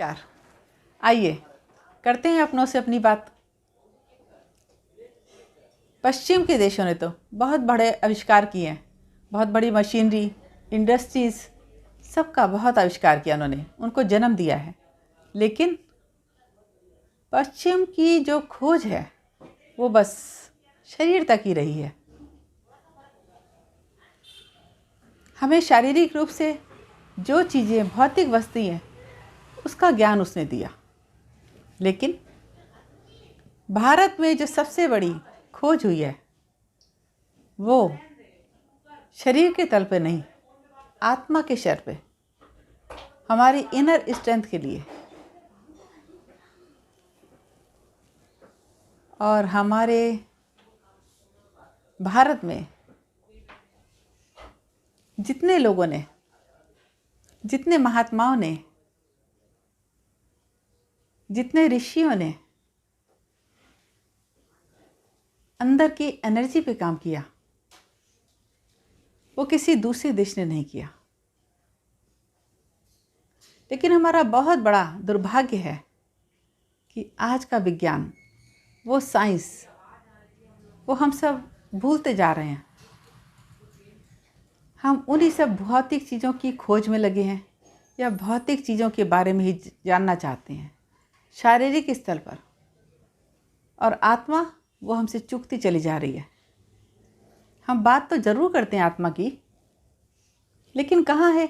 नमस्कार। आइए करते हैं अपनों से अपनी बात। पश्चिम के देशों ने तो बहुत बड़े आविष्कार किए हैं, बहुत बड़ी मशीनरी, इंडस्ट्रीज़, सबका बहुत आविष्कार किया उन्होंने, उनको जन्म दिया है। लेकिन पश्चिम की जो खोज है वो बस शरीर तक ही रही है। हमें शारीरिक रूप से जो चीज़ें, भौतिक वस्तुएं हैं, उसका ज्ञान उसने दिया। लेकिन भारत में जो सबसे बड़ी खोज हुई है वो शरीर के तल पे नहीं, आत्मा के स्तर पे, हमारी इनर स्ट्रेंथ के लिए। और हमारे भारत में जितने लोगों ने, जितने महात्माओं ने, जितने ऋषियों ने अंदर की एनर्जी पे काम किया, वो किसी दूसरे देश ने नहीं किया। लेकिन हमारा बहुत बड़ा दुर्भाग्य है कि आज का विज्ञान, वो साइंस, वो हम सब भूलते जा रहे हैं। हम उन्हीं सब भौतिक चीज़ों की खोज में लगे हैं या भौतिक चीज़ों के बारे में ही जानना चाहते हैं शारीरिक स्तर पर, और आत्मा वो हमसे चूकती चली जा रही है। हम बात तो ज़रूर करते हैं आत्मा की, लेकिन कहाँ है?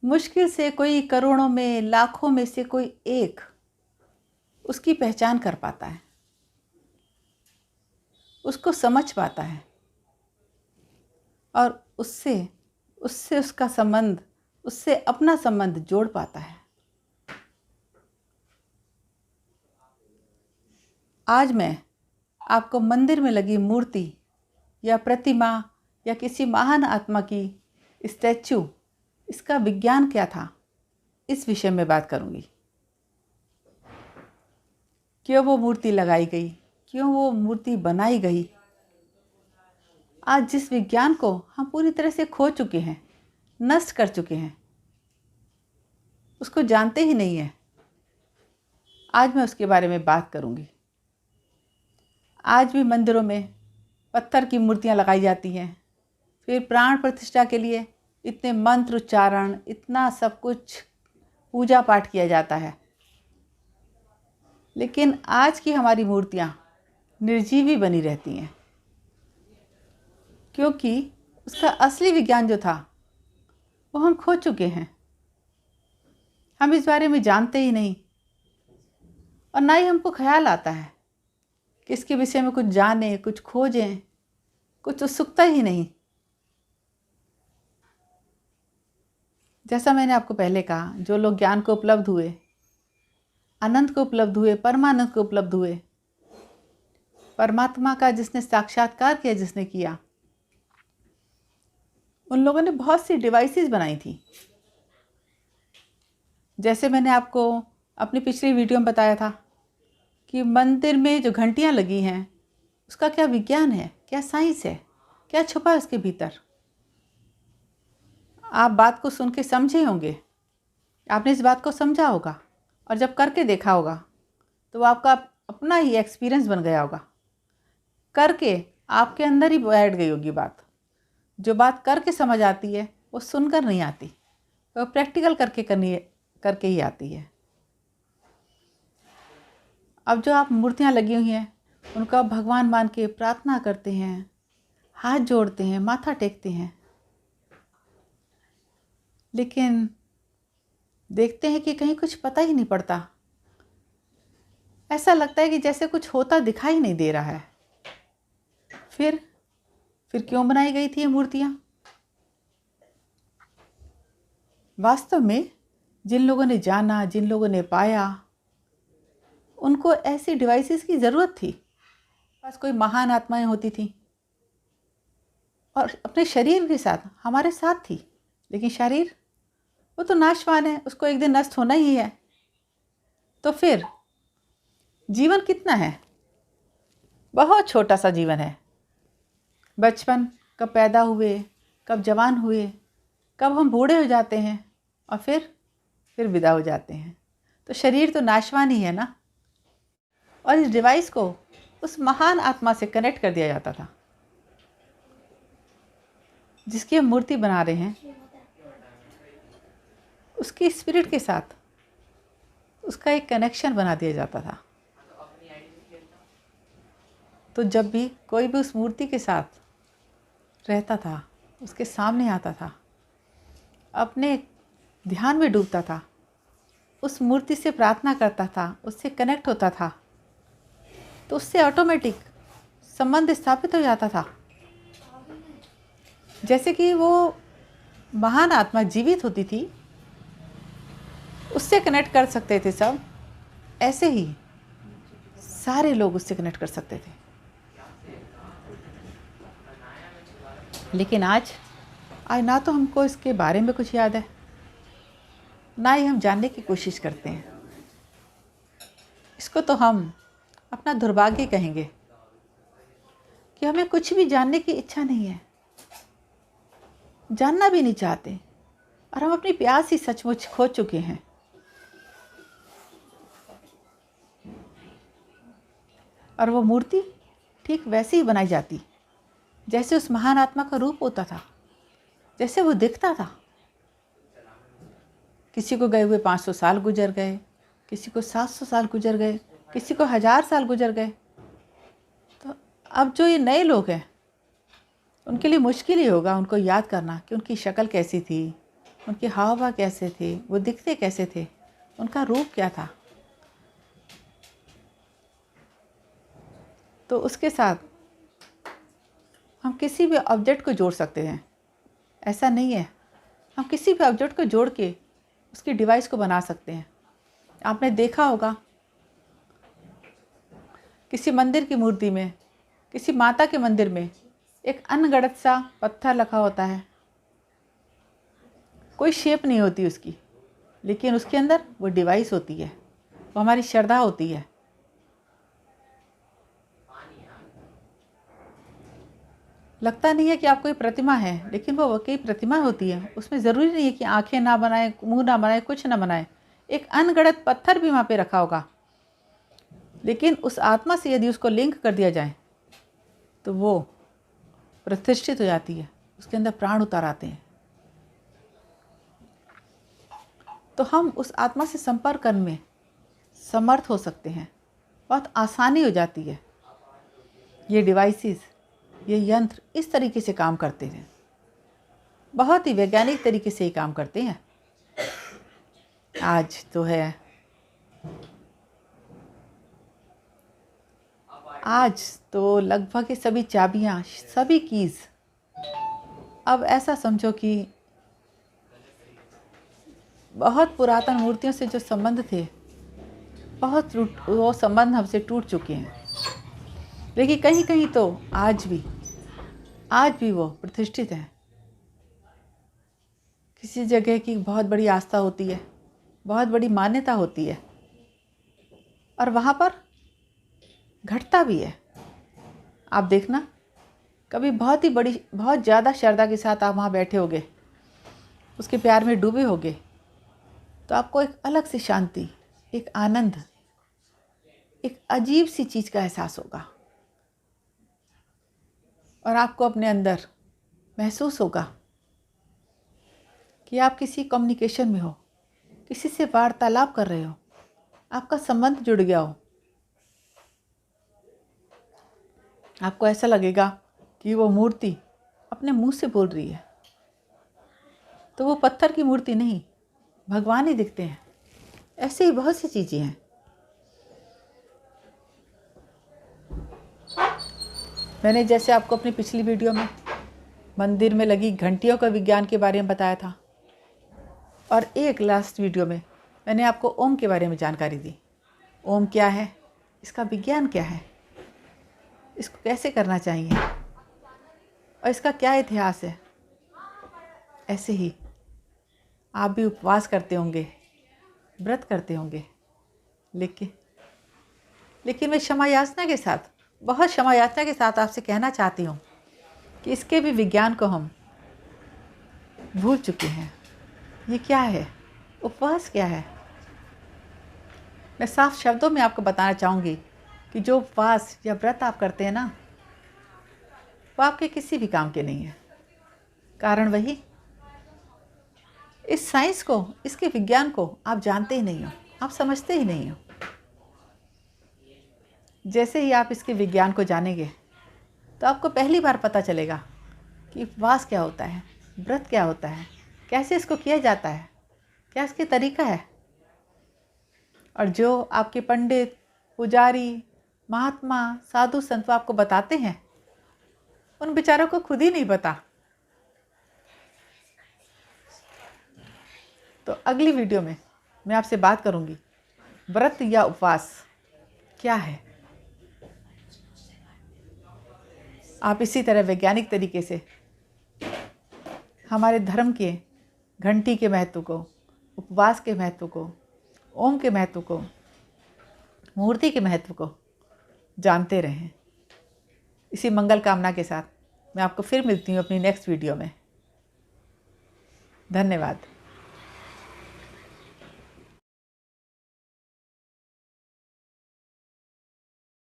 मुश्किल से कोई करोड़ों में, लाखों में से कोई एक उसकी पहचान कर पाता है, उसको समझ पाता है और उससे उसका संबंध, उससे अपना संबंध जोड़ पाता है। आज मैं आपको मंदिर में लगी मूर्ति या प्रतिमा या किसी महान आत्मा की स्टैचू, इसका विज्ञान क्या था, इस विषय में बात करूंगी। क्यों वो मूर्ति लगाई गई, क्यों वो मूर्ति बनाई गई। आज जिस विज्ञान को हम पूरी तरह से खो चुके हैं, नष्ट कर चुके हैं, उसको जानते ही नहीं है, आज मैं उसके बारे में बात करूंगी। आज भी मंदिरों में पत्थर की मूर्तियां लगाई जाती हैं, फिर प्राण प्रतिष्ठा के लिए इतने मंत्र उच्चारण, इतना सब कुछ पूजा पाठ किया जाता है। लेकिन आज की हमारी मूर्तियां निर्जीवी बनी रहती हैं, क्योंकि उसका असली विज्ञान जो था वो हम खो चुके हैं। हम इस बारे में जानते ही नहीं, और ना ही हमको ख्याल आता है कि इसके विषय में कुछ जानें, कुछ खोजें, कुछ उत्सुकता ही नहीं। जैसा मैंने आपको पहले कहा, जो लोग ज्ञान को उपलब्ध हुए, आनंद को उपलब्ध हुए, परमानंद को उपलब्ध हुए, परमात्मा का जिसने साक्षात्कार किया, जिसने किया, उन लोगों ने बहुत सी डिवाइसेस बनाई थी। जैसे मैंने आपको अपनी पिछली वीडियो में बताया था कि मंदिर में जो घंटियां लगी हैं, उसका क्या विज्ञान है, क्या साइंस है, क्या छुपा है उसके भीतर। आप बात को सुन के समझे होंगे, आपने इस बात को समझा होगा, और जब करके देखा होगा तो वो आपका अपना ही एक्सपीरियंस बन गया होगा। करके आपके अंदर ही बैठ गई होगी बात। जो बात करके समझ आती है वो सुनकर नहीं आती, वो प्रैक्टिकल करके ही आती है। अब जो आप मूर्तियाँ लगी हुई हैं, उनका भगवान मान के प्रार्थना करते हैं, हाथ जोड़ते हैं, माथा टेकते हैं, लेकिन देखते हैं कि कहीं कुछ पता ही नहीं पड़ता। ऐसा लगता है कि जैसे कुछ होता दिखाई नहीं दे रहा है। फिर क्यों बनाई गई थी ये मूर्तियाँ? वास्तव में जिन लोगों ने जाना, जिन लोगों ने पाया, उनको ऐसी डिवाइसेस की ज़रूरत थी। बस कोई महान आत्माएं होती थीं और अपने शरीर के साथ हमारे साथ थी, लेकिन शरीर वो तो नाशवान है, उसको एक दिन नष्ट होना ही है। तो फिर जीवन कितना है? बहुत छोटा सा जीवन है। बचपन, कब पैदा हुए, कब जवान हुए, कब हम बूढ़े हो जाते हैं, और फिर विदा हो जाते हैं। तो शरीर तो नाशवान ही है ना। और इस डिवाइस को उस महान आत्मा से कनेक्ट कर दिया जाता था जिसकी हम मूर्ति बना रहे हैं। उसकी स्पिरिट के साथ उसका एक कनेक्शन बना दिया जाता था। तो जब भी कोई भी उस मूर्ति के साथ रहता था, उसके सामने आता था, अपने ध्यान में डूबता था, उस मूर्ति से प्रार्थना करता था, उससे कनेक्ट होता था, तो उससे ऑटोमेटिक संबंध स्थापित हो जाता था। जैसे कि वो महान आत्मा जीवित होती थी, उससे कनेक्ट कर सकते थे सब, ऐसे ही सारे लोग उससे कनेक्ट कर सकते थे। लेकिन आज ना तो हमको इसके बारे में कुछ याद है, ना ही हम जानने की कोशिश करते हैं। इसको तो हम अपना दुर्भाग्य कहेंगे कि हमें कुछ भी जानने की इच्छा नहीं है, जानना भी नहीं चाहते, और हम अपनी प्यास ही सचमुच खो चुके हैं। और वो मूर्ति ठीक वैसे ही बनाई जाती जैसे उस महान आत्मा का रूप होता था, जैसे वो दिखता था। किसी को गए हुए 500 साल गुजर गए, किसी को 700 साल गुजर गए, किसी को 1000 साल गुजर गए। तो अब जो ये नए लोग हैं, उनके लिए मुश्किल ही होगा उनको याद करना कि उनकी शक्ल कैसी थी, उनके हाव भाव कैसे थे, वो दिखते कैसे थे, उनका रूप क्या था। तो उसके साथ हम किसी भी ऑब्जेक्ट को जोड़ सकते हैं, ऐसा नहीं है। हम किसी भी ऑब्जेक्ट को जोड़ के उसकी डिवाइस को बना सकते हैं। आपने देखा होगा किसी मंदिर की मूर्ति में, किसी माता के मंदिर में एक अनगढ़ंत सा पत्थर रखा होता है, कोई शेप नहीं होती उसकी, लेकिन उसके अंदर वो डिवाइस होती है, वो हमारी श्रद्धा होती है। लगता नहीं है कि आप कोई प्रतिमा है, लेकिन वो वाकई प्रतिमा होती है। उसमें ज़रूरी नहीं है कि आंखें ना बनाए, मुंह ना बनाए, कुछ ना बनाए। एक अनगढ़ंत पत्थर भी वहाँ पे रखा होगा, लेकिन उस आत्मा से यदि उसको लिंक कर दिया जाए तो वो प्रतिष्ठित हो जाती है, उसके अंदर प्राण उतार आते हैं। तो हम उस आत्मा से संपर्क करने में समर्थ हो सकते हैं, बहुत आसानी हो जाती है। ये डिवाइसेस, ये यंत्र इस तरीके से काम करते हैं, बहुत ही वैज्ञानिक तरीके से ही काम करते हैं। आज तो है, आज तो लगभग ये सभी चाबियाँ, सभी कीज़, अब ऐसा समझो कि बहुत पुरातन मूर्तियों से जो संबंध थे, वो संबंध हमसे टूट चुके हैं। लेकिन कहीं कहीं तो आज भी वो प्रतिष्ठित हैं। किसी जगह की बहुत बड़ी आस्था होती है, बहुत बड़ी मान्यता होती है, और वहाँ पर घटता भी है। आप देखना, कभी बहुत ज़्यादा श्रद्धा के साथ आप वहाँ बैठे होगे, उसके प्यार में डूबे होगे, तो आपको एक अलग सी शांति, एक आनंद, एक अजीब सी चीज़ का एहसास होगा, और आपको अपने अंदर महसूस होगा कि आप किसी कम्युनिकेशन में हो, किसी से वार्तालाप कर रहे हो, आपका संबंध जुड़ गया हो। आपको ऐसा लगेगा कि वो मूर्ति अपने मुंह से बोल रही है। तो वो पत्थर की मूर्ति नहीं, भगवान ही दिखते हैं। ऐसे ही बहुत सी चीज़ें हैं। मैंने जैसे आपको अपनी पिछली वीडियो में मंदिर में लगी घंटियों का विज्ञान के बारे में बताया था, और एक लास्ट वीडियो में मैंने आपको ओम के बारे में जानकारी दी। ओम क्या है, इसका विज्ञान क्या है, इसको कैसे करना चाहिए, और इसका क्या इतिहास है। ऐसे ही आप भी उपवास करते होंगे, व्रत करते होंगे, लेकिन मैं क्षमा याचना के साथ, बहुत क्षमा याचना के साथ आपसे कहना चाहती हूँ कि इसके भी विज्ञान को हम भूल चुके हैं। ये क्या है, उपवास क्या है? मैं साफ शब्दों में आपको बताना चाहूँगी कि जो उपवास या व्रत आप करते हैं ना, वो आपके किसी भी काम के नहीं है। कारण वही, इस साइंस को, इसके विज्ञान को आप जानते ही नहीं हो, आप समझते ही नहीं हो। जैसे ही आप इसके विज्ञान को जानेंगे तो आपको पहली बार पता चलेगा कि उपवास क्या होता है, व्रत क्या होता है, कैसे इसको किया जाता है, क्या इसके तरीका है। और जो आपके पंडित, पुजारी, महात्मा, साधु संत आपको बताते हैं, उन बेचारों को खुद ही नहीं पता। तो अगली वीडियो में मैं आपसे बात करूंगी, व्रत या उपवास क्या है। आप इसी तरह वैज्ञानिक तरीके से हमारे धर्म के घंटी के महत्व को, उपवास के महत्व को, ओम के महत्व को, मूर्ति के महत्व को जानते रहें। इसी मंगल कामना के साथ मैं आपको फिर मिलती हूँ अपनी नेक्स्ट वीडियो में। धन्यवाद।